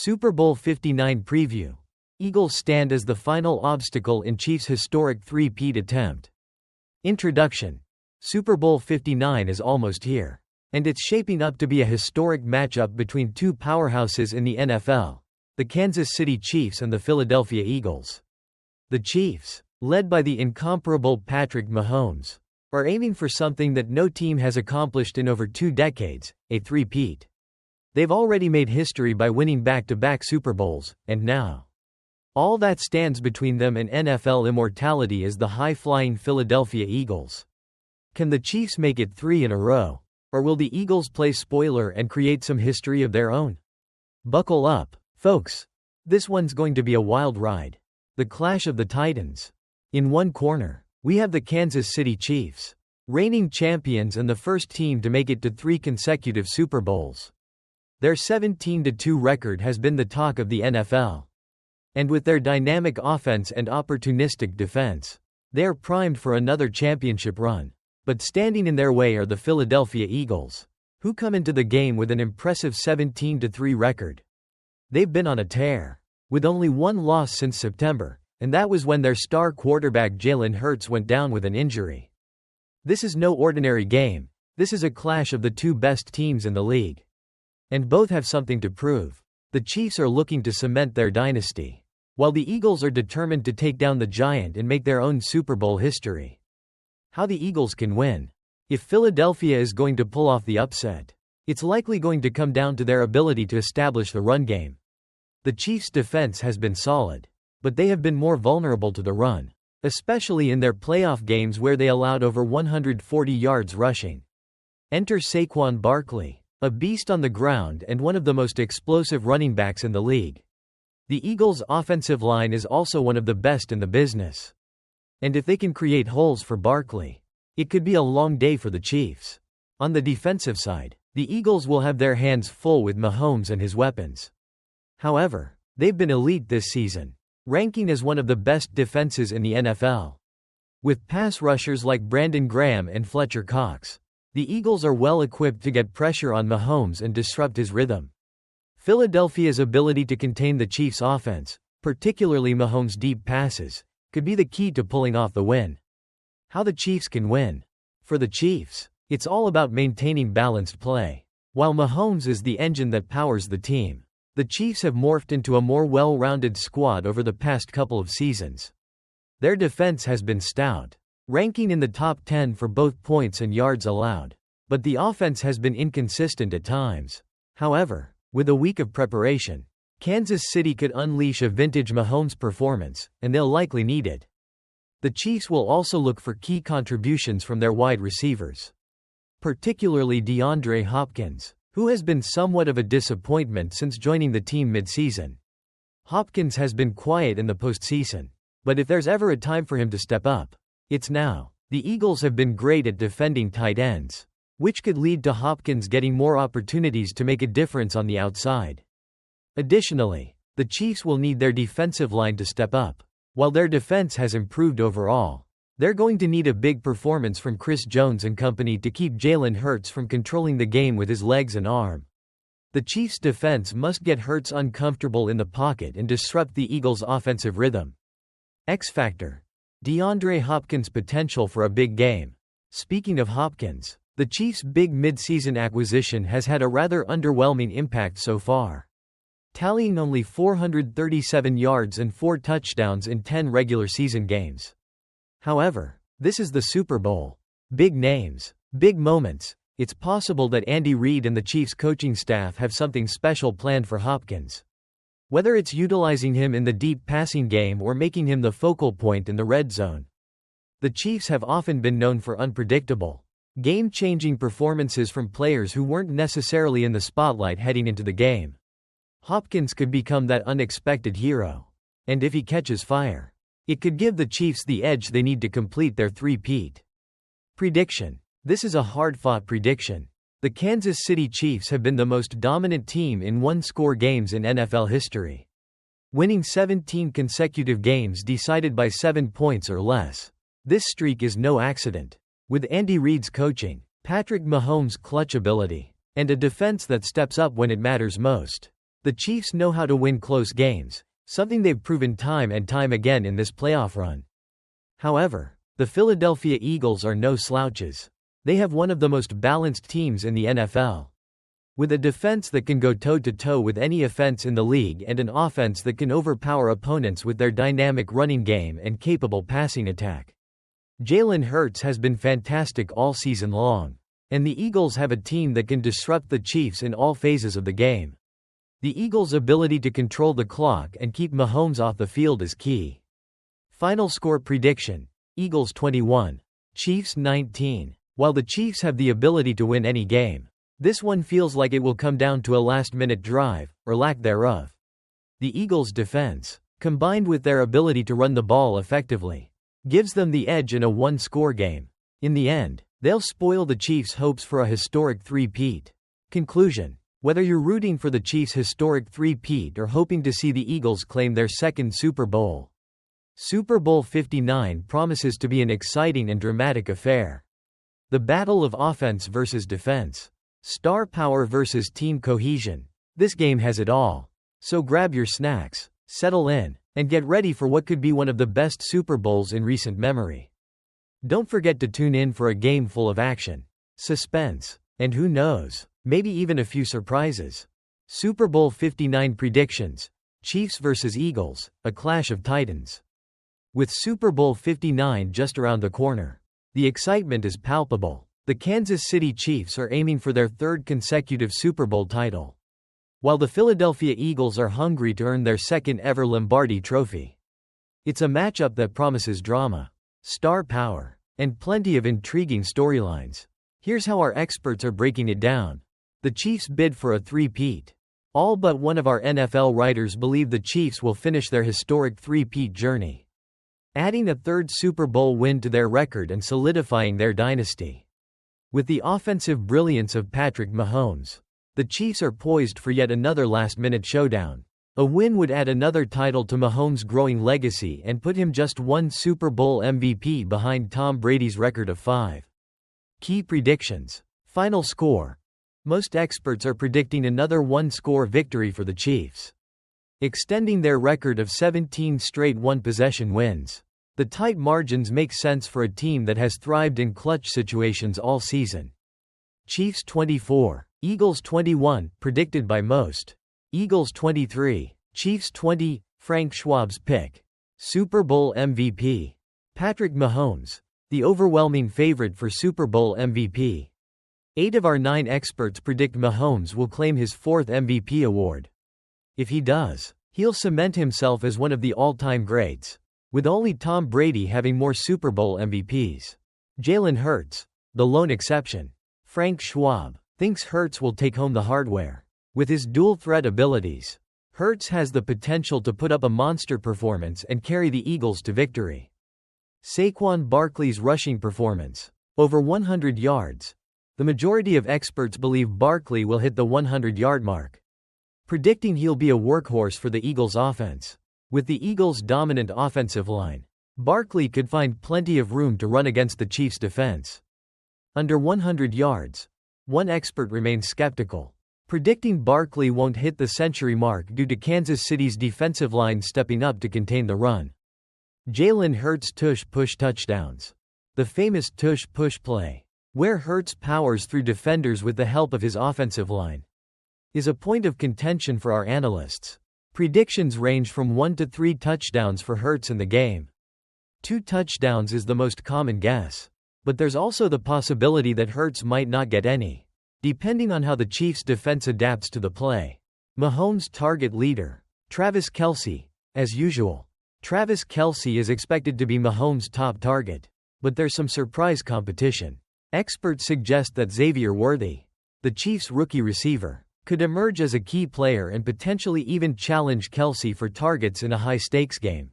Super Bowl 59 Preview. Eagles stand as the final obstacle in Chiefs' historic three-peat attempt. Introduction. Super Bowl 59 is almost here. And it's shaping up to be a historic matchup between two powerhouses in the NFL, the Kansas City Chiefs and the Philadelphia Eagles. The Chiefs, led by the incomparable Patrick Mahomes, are aiming for something that no team has accomplished in over 2 decades, a three-peat. They've already made history by winning back-to-back Super Bowls, and now all that stands between them and NFL immortality is the high-flying Philadelphia Eagles. Can the Chiefs make it 3 in a row? Or will the Eagles play spoiler and create some history of their own? Buckle up, folks. This one's going to be a wild ride. The clash of the Titans. In one corner, we have the Kansas City Chiefs, reigning champions and the first team to make it to 3 consecutive Super Bowls. Their 17-2 record has been the talk of the NFL. And with their dynamic offense and opportunistic defense, they are primed for another championship run. But standing in their way are the Philadelphia Eagles, who come into the game with an impressive 17-3 record. They've been on a tear, with only one loss since September, and that was when their star quarterback Jalen Hurts went down with an injury. This is no ordinary game. This is a clash of the 2 best teams in the league. And both have something to prove. The Chiefs are looking to cement their dynasty, while the Eagles are determined to take down the giant and make their own Super Bowl history. How the Eagles can win. If Philadelphia is going to pull off the upset, it's likely going to come down to their ability to establish the run game. The Chiefs' defense has been solid, but they have been more vulnerable to the run, especially in their playoff games where they allowed over 140 yards rushing. Enter Saquon Barkley, a beast on the ground and one of the most explosive running backs in the league. The Eagles' offensive line is also one of the best in the business. And if they can create holes for Barkley, it could be a long day for the Chiefs. On the defensive side, the Eagles will have their hands full with Mahomes and his weapons. However, they've been elite this season, ranking as one of the best defenses in the NFL. With pass rushers like Brandon Graham and Fletcher Cox, the Eagles are well equipped to get pressure on Mahomes and disrupt his rhythm. Philadelphia's ability to contain the Chiefs' offense, particularly Mahomes' deep passes, could be the key to pulling off the win. How the Chiefs can win. For the Chiefs, it's all about maintaining balanced play. While Mahomes is the engine that powers the team, the Chiefs have morphed into a more well-rounded squad over the past couple of seasons. Their defense has been stout, ranking in the top 10 for both points and yards allowed, but the offense has been inconsistent at times. However, with a week of preparation, Kansas City could unleash a vintage Mahomes performance, and they'll likely need it. The Chiefs will also look for key contributions from their wide receivers, particularly DeAndre Hopkins, who has been somewhat of a disappointment since joining the team mid-season. Hopkins has been quiet in the postseason, but if there's ever a time for him to step up, it's now. The Eagles have been great at defending tight ends, which could lead to Hopkins getting more opportunities to make a difference on the outside. Additionally, the Chiefs will need their defensive line to step up. While their defense has improved overall, they're going to need a big performance from Chris Jones and company to keep Jalen Hurts from controlling the game with his legs and arm. The Chiefs' defense must get Hurts uncomfortable in the pocket and disrupt the Eagles' offensive rhythm. X Factor. DeAndre Hopkins' potential for a big game. Speaking of Hopkins, the Chiefs' big mid-season acquisition has had a rather underwhelming impact so far, tallying only 437 yards and 4 touchdowns in 10 regular season games. However, this is the Super Bowl. Big names, big moments. It's possible that Andy Reid and the Chiefs' coaching staff have something special planned for Hopkins. Whether it's utilizing him in the deep passing game or making him the focal point in the red zone. The Chiefs have often been known for unpredictable, game-changing performances from players who weren't necessarily in the spotlight heading into the game. Hopkins could become that unexpected hero. And if he catches fire, it could give the Chiefs the edge they need to complete their three-peat. Prediction. This is a hard-fought prediction. The Kansas City Chiefs have been the most dominant team in one-score games in NFL history, winning 17 consecutive games decided by 7 points or less. This streak is no accident. With Andy Reid's coaching, Patrick Mahomes' clutch ability, and a defense that steps up when it matters most, The Chiefs know how to win close games, something they've proven time and time again in this playoff run. However, the Philadelphia Eagles are no slouches. They have one of the most balanced teams in the NFL. With a defense that can go toe-to-toe with any offense in the league and an offense that can overpower opponents with their dynamic running game and capable passing attack. Jalen Hurts has been fantastic all season long, and the Eagles have a team that can disrupt the Chiefs in all phases of the game. The Eagles' ability to control the clock and keep Mahomes off the field is key. Final score prediction: Eagles 21, Chiefs 19. While the Chiefs have the ability to win any game, this one feels like it will come down to a last-minute drive, or lack thereof. The Eagles' defense, combined with their ability to run the ball effectively, gives them the edge in a one-score game. In the end, they'll spoil the Chiefs' hopes for a historic three-peat. Conclusion: whether you're rooting for the Chiefs' historic three-peat or hoping to see the Eagles claim their second Super Bowl, Super Bowl 59 promises to be an exciting and dramatic affair. The battle of offense versus defense, star power versus team cohesion. This game has it all. So grab your snacks, settle in, and get ready for what could be one of the best Super Bowls in recent memory. Don't forget to tune in for a game full of action, suspense, and who knows, maybe even a few surprises. Super Bowl 59 predictions: Chiefs vs. Eagles, a clash of titans. With Super Bowl 59 just around the corner, the excitement is palpable. The Kansas City Chiefs are aiming for their third consecutive Super Bowl title, while the Philadelphia Eagles are hungry to earn their second-ever Lombardi Trophy. It's a matchup that promises drama, star power, and plenty of intriguing storylines. Here's how our experts are breaking it down. The Chiefs bid for a three-peat. All but one of our NFL writers believe the Chiefs will finish their historic three-peat journey, adding a third Super Bowl win to their record and solidifying their dynasty. With the offensive brilliance of Patrick Mahomes, the Chiefs are poised for yet another last-minute showdown. A win would add another title to Mahomes' growing legacy and put him just one Super Bowl MVP behind Tom Brady's record of 5. Key predictions. Final score. Most experts are predicting another one-score victory for the Chiefs, extending their record of 17 straight one-possession wins. The tight margins make sense for a team that has thrived in clutch situations all season. Chiefs 24, Eagles 21, predicted by most. Eagles 23, Chiefs 20, Frank Schwab's pick. Super Bowl MVP. Patrick Mahomes, the overwhelming favorite for Super Bowl MVP. 8 of our 9 experts predict Mahomes will claim his 4th MVP award. If he does, he'll cement himself as one of the all-time greats, with only Tom Brady having more Super Bowl MVPs. Jalen Hurts, the lone exception. Frank Schwab thinks Hurts will take home the hardware. With his dual-threat abilities, Hurts has the potential to put up a monster performance and carry the Eagles to victory. Saquon Barkley's rushing performance, over 100 yards. The majority of experts believe Barkley will hit the 100-yard mark, predicting he'll be a workhorse for the Eagles' offense. With the Eagles' dominant offensive line, Barkley could find plenty of room to run against the Chiefs' defense. Under 100 yards, one expert remains skeptical, predicting Barkley won't hit the century mark due to Kansas City's defensive line stepping up to contain the run. Jalen Hurts' tush-push touchdowns. The famous tush-push play, where Hurts powers through defenders with the help of his offensive line, is a point of contention for our analysts. Predictions range from 1 to 3 touchdowns for Hurts in the game. 2 touchdowns is the most common guess, but there's also the possibility that Hurts might not get any, depending on how the Chiefs' defense adapts to the play. Mahomes' target leader, Travis Kelce. As usual, Travis Kelce is expected to be Mahomes' top target, but there's some surprise competition. Experts suggest that Xavier Worthy, the Chiefs' rookie receiver, could emerge as a key player and potentially even challenge Kelce for targets in a high-stakes game.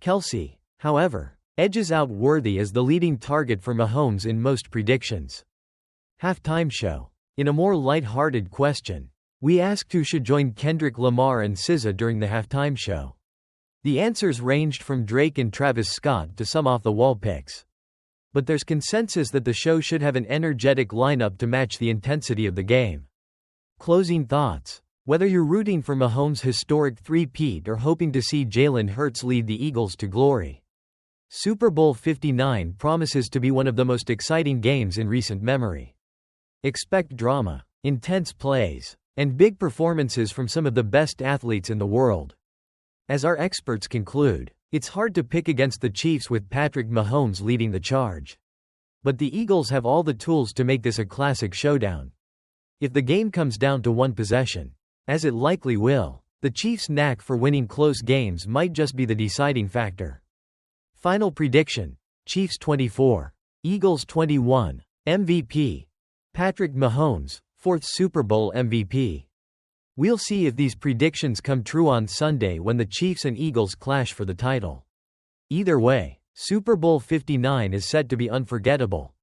Kelce, however, edges out Worthy as the leading target for Mahomes in most predictions. Halftime show. In a more light-hearted question, we asked who should join Kendrick, Lamar and SZA during the halftime show. The answers ranged from Drake and Travis Scott to some off-the-wall picks. But there's consensus that the show should have an energetic lineup to match the intensity of the game. Closing thoughts. Whether you're rooting for Mahomes' historic three-peat or hoping to see Jalen Hurts lead the Eagles to glory, Super Bowl 59 promises to be one of the most exciting games in recent memory. Expect drama, intense plays, and big performances from some of the best athletes in the world. As our experts conclude, it's hard to pick against the Chiefs with Patrick Mahomes leading the charge. But the Eagles have all the tools to make this a classic showdown. If the game comes down to one possession, as it likely will, the Chiefs' knack for winning close games might just be the deciding factor. Final prediction: Chiefs 24, Eagles 21. MVP: Patrick Mahomes, 4th Super Bowl MVP. We'll see if these predictions come true on Sunday when the Chiefs and Eagles clash for the title. Either way, Super Bowl 59 is set to be unforgettable,